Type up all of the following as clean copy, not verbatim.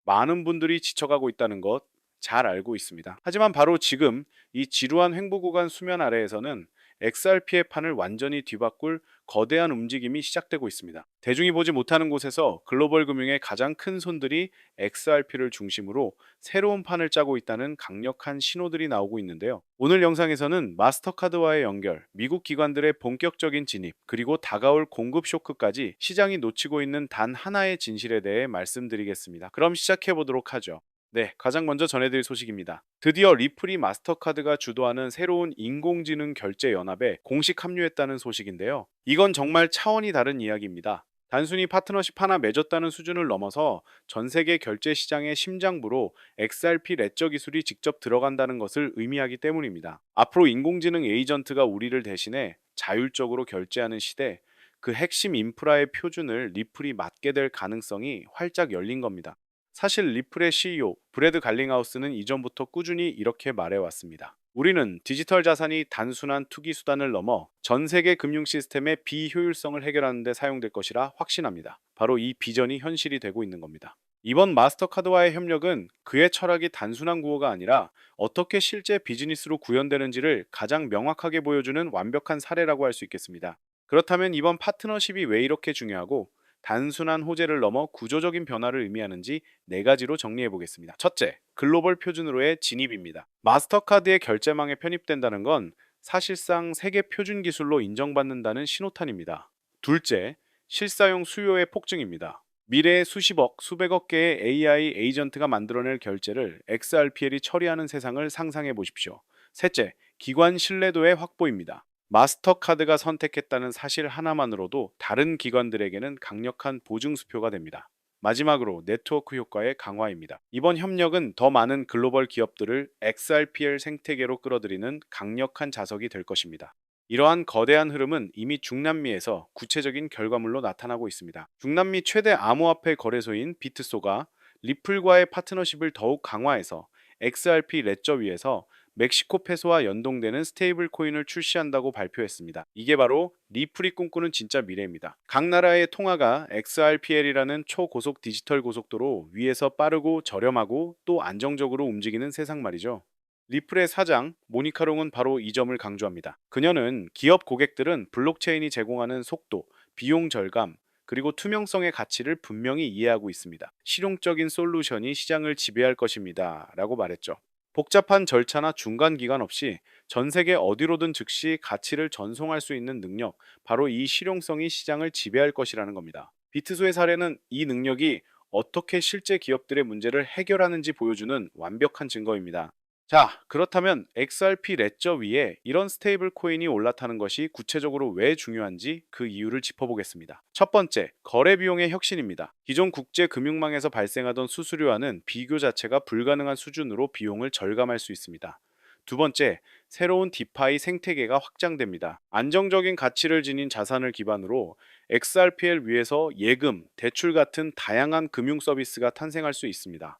많은 분들이 지쳐가고 있다는 것 잘 알고 있습니다. 하지만 바로 지금 이 지루한 횡보 구간 수면 아래에서는 XRP의 판을 완전히 뒤바꿀 거대한 움직임이 시작되고 있습니다. 대중이 보지 못하는 곳에서 글로벌 금융의 가장 큰 손들이 XRP를 중심으로 새로운 판을 짜고 있다는 강력한 신호들이 나오고 있는데요. 오늘 영상에서는 마스터카드와의 연결, 미국 기관들의 본격적인 진입, 그리고 다가올 공급 쇼크까지 시장이 놓치고 있는 단 하나의 진실에 대해 말씀드리겠습니다. 그럼 시작해 보도록 하죠. 네, 가장 먼저 전해드릴 소식입니다. 드디어 리플이 마스터카드가 주도하는 새로운 인공지능 결제 연합에 공식 합류했다는 소식인데요. 이건 정말 차원이 다른 이야기입니다. 단순히 파트너십 하나 맺었다는 수준을 넘어서 전 세계 결제 시장의 심장부로 XRP 레저 기술이 직접 들어간다는 것을 의미하기 때문입니다. 앞으로 인공지능 에이전트가 우리를 대신해 자율적으로 결제하는 시대, 그 핵심 인프라의 표준을 리플이 맡게 될 가능성이 활짝 열린 겁니다. 사실 리플의 CEO 브래드 갈링하우스는 이전부터 꾸준히 이렇게 말해왔습니다. 우리는 디지털 자산이 단순한 투기 수단을 넘어 전 세계 금융 시스템의 비효율성을 해결하는 데 사용될 것이라 확신합니다. 바로 이 비전이 현실이 되고 있는 겁니다. 이번 마스터카드와의 협력은 그의 철학이 단순한 구호가 아니라 어떻게 실제 비즈니스로 구현되는지를 가장 명확하게 보여주는 완벽한 사례라고 할 수 있겠습니다. 그렇다면 이번 파트너십이 왜 이렇게 중요하고 단순한 호재를 넘어 구조적인 변화를 의미하는지 네 가지로 정리해 보겠습니다. 첫째, 글로벌 표준으로의 진입입니다. 마스터카드의 결제망에 편입된다는 건 사실상 세계 표준 기술로 인정받는다는 신호탄입니다. 둘째, 실사용 수요의 폭증입니다. 미래의 수십억, 수백억 개의 AI 에이전트가 만들어낼 결제를 XRPL이 처리하는 세상을 상상해 보십시오. 셋째, 기관 신뢰도의 확보입니다. 마스터카드가 선택했다는 사실 하나만으로도 다른 기관들에게는 강력한 보증수표가 됩니다. 마지막으로 네트워크 효과의 강화입니다. 이번 협력은 더 많은 글로벌 기업들을 XRPL 생태계로 끌어들이는 강력한 자석이 될 것입니다. 이러한 거대한 흐름은 이미 중남미에서 구체적인 결과물로 나타나고 있습니다. 중남미 최대 암호화폐 거래소인 비트소가 리플과의 파트너십을 더욱 강화해서 XRP 레저 위에서 멕시코 페소와 연동되는 스테이블 코인을 출시한다고 발표했습니다. 이게 바로 리플이 꿈꾸는 진짜 미래입니다. 각 나라의 통화가 XRPL이라는 초고속 디지털 고속도로 위에서 빠르고 저렴하고 또 안정적으로 움직이는 세상 말이죠. 리플의 사장 모니카롱은 바로 이 점을 강조합니다. 그녀는 기업 고객들은 블록체인이 제공하는 속도, 비용 절감, 그리고 투명성의 가치를 분명히 이해하고 있습니다. 실용적인 솔루션이 시장을 지배할 것입니다. 라고 말했죠. 복잡한 절차나 중간 기간 없이 전 세계 어디로든 즉시 가치를 전송할 수 있는 능력, 바로 이 실용성이 시장을 지배할 것이라는 겁니다. 비트소의 사례는 이 능력이 어떻게 실제 기업들의 문제를 해결하는지 보여주는 완벽한 증거입니다. 자, 그렇다면 XRP 레저 위에 이런 스테이블 코인이 올라타는 것이 구체적으로 왜 중요한지 그 이유를 짚어보겠습니다. 첫 번째, 거래 비용의 혁신입니다. 기존 국제 금융망에서 발생하던 수수료와는 비교 자체가 불가능한 수준으로 비용을 절감할 수 있습니다. 두 번째, 새로운 디파이 생태계가 확장됩니다. 안정적인 가치를 지닌 자산을 기반으로 XRPL 위에서 예금, 대출 같은 다양한 금융 서비스가 탄생할 수 있습니다.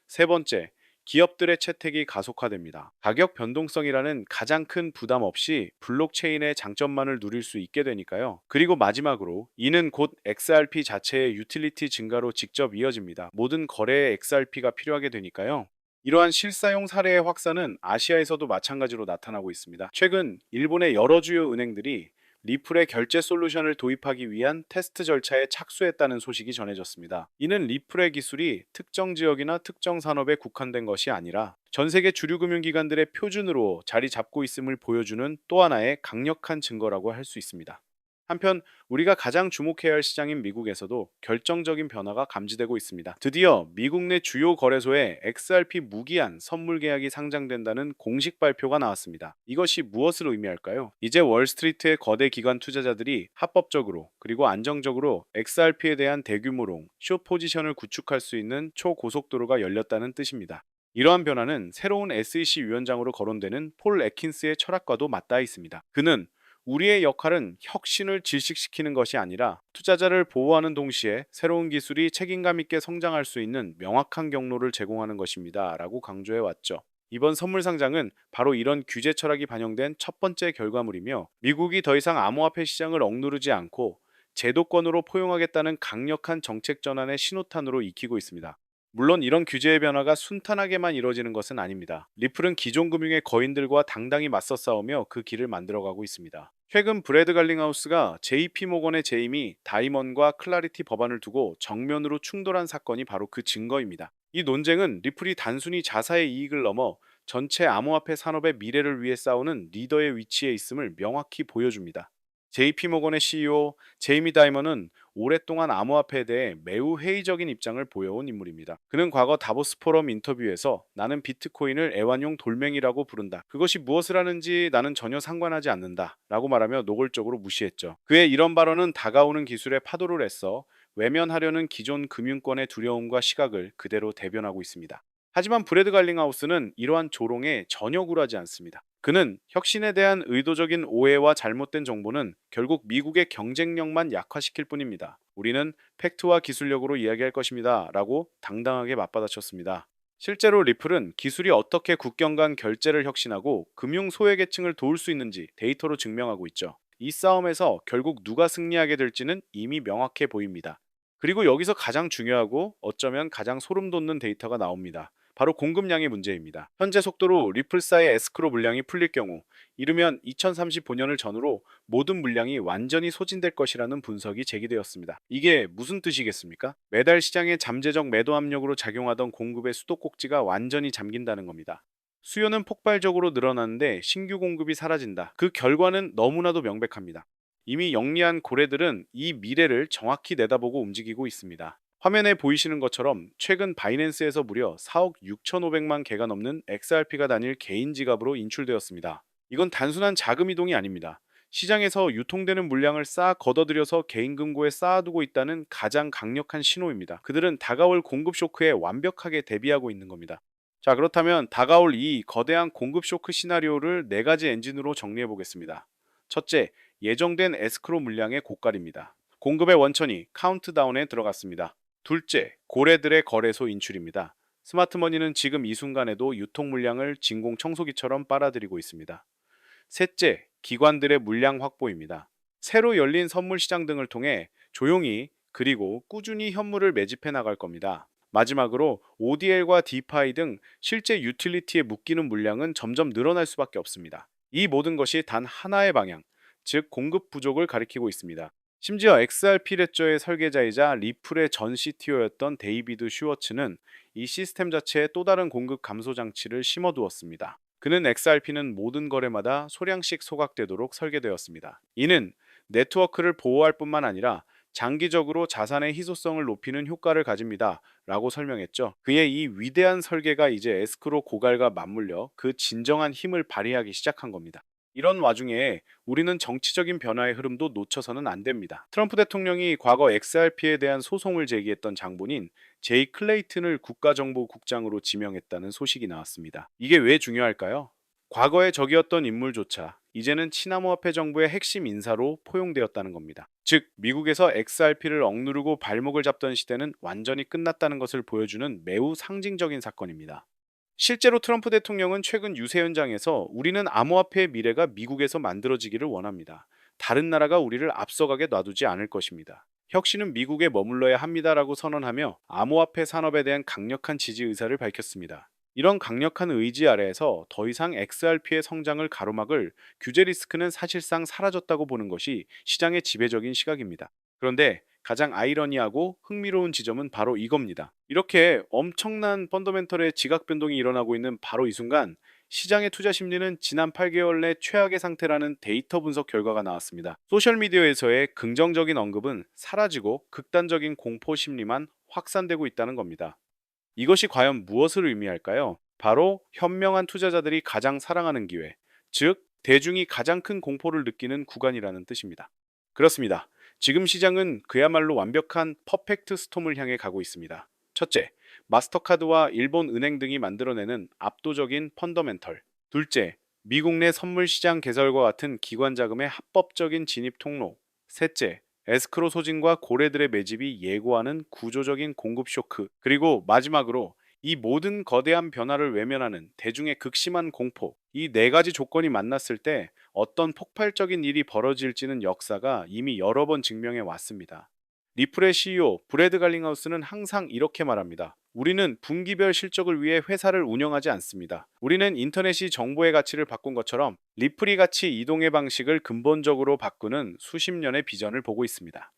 세 번째, 기업들의 채택이 가속화됩니다. 가격 변동성이라는 가장 큰 부담 없이 블록체인의 장점만을 누릴 수 있게 되니까요. 그리고 마지막으로 이는 곧 XRP 자체의 유틸리티 증가로 직접 이어집니다. 모든 거래에 XRP가 필요하게 되니까요. 이러한 실사용 사례의 확산은 아시아에서도 마찬가지로 나타나고 있습니다. 최근 일본의 여러 주요 은행들이 리플의 결제 솔루션을 도입하기 위한 테스트 절차에 착수했다는 소식이 전해졌습니다. 이는 리플의 기술이 특정 지역이나 특정 산업에 국한된 것이 아니라 전 세계 주류 금융기관들의 표준으로 자리 잡고 있음을 보여주는 또 하나의 강력한 증거라고 할 수 있습니다. 한편 우리가 가장 주목해야 할 시장인 미국에서도 결정적인 변화가 감지되고 있습니다. 드디어 미국 내 주요 거래소에 XRP 무기한 선물 계약이 상장된다는 공식 발표가 나왔습니다. 이것이 무엇을 의미할까요? 이제 월스트리트의 거대 기관 투자자들이 합법적으로 그리고 안정적으로 XRP에 대한 대규모 롱, 숏 포지션을 구축할 수 있는 초고속도로가 열렸다는 뜻입니다. 이러한 변화는 새로운 SEC 위원장으로 거론되는 폴 애킨스의 철학과도 맞닿아 있습니다. 그는 우리의 역할은 혁신을 질식시키는 것이 아니라 투자자를 보호하는 동시에 새로운 기술이 책임감 있게 성장할 수 있는 명확한 경로를 제공하는 것입니다. 라고 강조해 왔죠. 이번 선물 상장은 바로 이런 규제 철학이 반영된 첫 번째 결과물이며 미국이 더 이상 암호화폐 시장을 억누르지 않고 제도권으로 포용하겠다는 강력한 정책 전환의 신호탄으로 익히고 있습니다. 물론 이런 규제의 변화가 순탄하게만 이루어지는 것은 아닙니다. 리플은 기존 금융의 거인들과 당당히 맞서 싸우며 그 길을 만들어가고 있습니다. 최근 브래드 갈링하우스가 JP 모건의 재임이 다이먼과 클라리티 법안을 두고 정면으로 충돌한 사건이 바로 그 증거입니다. 이 논쟁은 리플이 단순히 자사의 이익을 넘어 전체 암호화폐 산업의 미래를 위해 싸우는 리더의 위치에 있음을 명확히 보여줍니다. JP 모건의 CEO 제이미 다이먼은 오랫동안 암호화폐에 대해 매우 회의적인 입장을 보여온 인물입니다. 그는 과거 다보스 포럼 인터뷰에서 나는 비트코인을 애완용 돌멩이라고 부른다. 그것이 무엇을 하는지 나는 전혀 상관하지 않는다. 라고 말하며 노골적으로 무시했죠. 그의 이런 발언은 다가오는 기술의 파도를 애써 외면하려는 기존 금융권의 두려움과 시각을 그대로 대변하고 있습니다. 하지만 브래드 갈링하우스는 이러한 조롱에 전혀 굴하지 않습니다. 그는 혁신에 대한 의도적인 오해와 잘못된 정보는 결국 미국의 경쟁력만 약화시킬 뿐입니다. 우리는 팩트와 기술력으로 이야기할 것입니다. 라고 당당하게 맞받아쳤습니다. 실제로 리플은 기술이 어떻게 국경 간 결제를 혁신하고 금융 소외계층을 도울 수 있는지 데이터로 증명하고 있죠. 이 싸움에서 결국 누가 승리하게 될지는 이미 명확해 보입니다. 그리고 여기서 가장 중요하고 어쩌면 가장 소름 돋는 데이터가 나옵니다. 바로 공급량의 문제입니다. 현재 속도로 리플사의 에스크로 물량이 풀릴 경우 이르면 2035년을 전후로 모든 물량이 완전히 소진될 것이라는 분석이 제기되었습니다. 이게 무슨 뜻이겠습니까? 매달 시장의 잠재적 매도 압력으로 작용하던 공급의 수도꼭지가 완전히 잠긴다는 겁니다. 수요는 폭발적으로 늘어나는데 신규 공급이 사라진다. 그 결과는 너무나도 명백합니다. 이미 영리한 고래들은 이 미래를 정확히 내다보고 움직이고 있습니다. 화면에 보이시는 것처럼 최근 바이낸스에서 무려 4억 6,500만 개가 넘는 XRP가 단일 개인 지갑으로 인출되었습니다. 이건 단순한 자금 이동이 아닙니다. 시장에서 유통되는 물량을 쌓아 걷어들여서 개인 금고에 쌓아두고 있다는 가장 강력한 신호입니다. 그들은 다가올 공급 쇼크에 완벽하게 대비하고 있는 겁니다. 자, 그렇다면 다가올 이 거대한 공급 쇼크 시나리오를 네 가지 엔진으로 정리해 보겠습니다. 첫째, 예정된 에스크로 물량의 고갈입니다. 공급의 원천이 카운트다운에 들어갔습니다. 둘째, 고래들의 거래소 인출입니다. 스마트머니는 지금 이 순간에도 유통 물량을 진공 청소기처럼 빨아들이고 있습니다. 셋째, 기관들의 물량 확보입니다. 새로 열린 선물 시장 등을 통해 조용히 그리고 꾸준히 현물을 매집해 나갈 겁니다. 마지막으로 ODL과 디파이 등 실제 유틸리티에 묶이는 물량은 점점 늘어날 수밖에 없습니다. 이 모든 것이 단 하나의 방향, 즉 공급 부족을 가리키고 있습니다. 심지어 XRP 레저의 설계자이자 리플의 전 CTO였던 데이비드 슈워츠는 이 시스템 자체에 또 다른 공급 감소 장치를 심어두었습니다. 그는 XRP는 모든 거래마다 소량씩 소각되도록 설계되었습니다. 이는 네트워크를 보호할 뿐만 아니라 장기적으로 자산의 희소성을 높이는 효과를 가집니다. 라고 설명했죠. 그의 이 위대한 설계가 이제 에스크로 고갈과 맞물려 그 진정한 힘을 발휘하기 시작한 겁니다. 이런 와중에 우리는 정치적인 변화의 흐름도 놓쳐서는 안 됩니다. 트럼프 대통령이 과거 XRP에 대한 소송을 제기했던 장본인 제이 클레이튼을 국가정보국장으로 지명했다는 소식이 나왔습니다. 이게 왜 중요할까요? 과거의 적이었던 인물조차 이제는 친암호화폐 정부의 핵심 인사로 포용되었다는 겁니다. 즉, 미국에서 XRP를 억누르고 발목을 잡던 시대는 완전히 끝났다는 것을 보여주는 매우 상징적인 사건입니다. 실제로 트럼프 대통령은 최근 유세 현장에서 우리는 암호화폐의 미래가 미국에서 만들어지기를 원합니다. 다른 나라가 우리를 앞서가게 놔두지 않을 것입니다. 혁신은 미국에 머물러야 합니다라고 선언하며 암호화폐 산업에 대한 강력한 지지 의사를 밝혔습니다. 이런 강력한 의지 아래에서 더 이상 XRP의 성장을 가로막을 규제 리스크는 사실상 사라졌다고 보는 것이 시장의 지배적인 시각입니다. 그런데 가장 아이러니하고 흥미로운 지점은 바로 이겁니다. 이렇게 엄청난 펀더멘털의 지각 변동이 일어나고 있는 바로 이 순간 시장의 투자 심리는 지난 8개월 내 최악의 상태라는 데이터 분석 결과가 나왔습니다. 소셜미디어에서의 긍정적인 언급은 사라지고 극단적인 공포 심리만 확산되고 있다는 겁니다. 이것이 과연 무엇을 의미할까요? 바로 현명한 투자자들이 가장 사랑하는 기회, 즉 대중이 가장 큰 공포를 느끼는 구간이라는 뜻입니다. 그렇습니다. 지금 시장은 그야말로 완벽한 퍼펙트 스톰을 향해 가고 있습니다. 첫째, 마스터카드와 일본 은행 등이 만들어내는 압도적인 펀더멘털. 둘째, 미국 내 선물 시장 개설과 같은 기관 자금의 합법적인 진입 통로. 셋째, 에스크로 소진과 고래들의 매집이 예고하는 구조적인 공급 쇼크. 그리고 마지막으로 이 모든 거대한 변화를 외면하는 대중의 극심한 공포. 이 네 가지 조건이 만났을 때 어떤 폭발적인 일이 벌어질지는 역사가 이미 여러 번 증명해 왔습니다. 리플의 CEO 브래드 갈링하우스는 항상 이렇게 말합니다. 우리는 분기별 실적을 위해 회사를 운영하지 않습니다. 우리는 인터넷이 정보의 가치를 바꾼 것처럼 리플이 같이 이동의 방식을 근본적으로 바꾸는 수십 년의 비전을 보고 있습니다.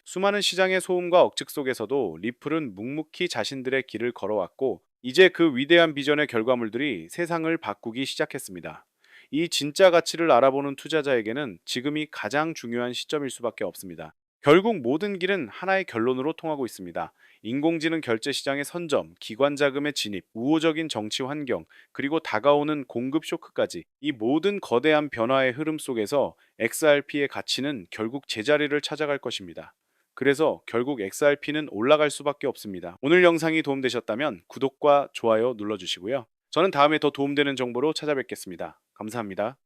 수많은 시장의 소음과 억측 속에서도 리플은 묵묵히 자신들의 길을 걸어왔고, 이제 그 위대한 비전의 결과물들이 세상을 바꾸기 시작했습니다. 이 진짜 가치를 알아보는 투자자에게는 지금이 가장 중요한 시점일 수밖에 없습니다. 결국 모든 길은 하나의 결론으로 통하고 있습니다. 인공지능 결제 시장의 선점, 기관 자금의 진입, 우호적인 정치 환경, 그리고 다가오는 공급 쇼크까지, 이 모든 거대한 변화의 흐름 속에서 XRP의 가치는 결국 제자리를 찾아갈 것입니다. 그래서 결국 XRP는 올라갈 수밖에 없습니다. 오늘 영상이 도움되셨다면 구독과 좋아요 눌러주시고요. 저는 다음에 더 도움되는 정보로 찾아뵙겠습니다. 감사합니다.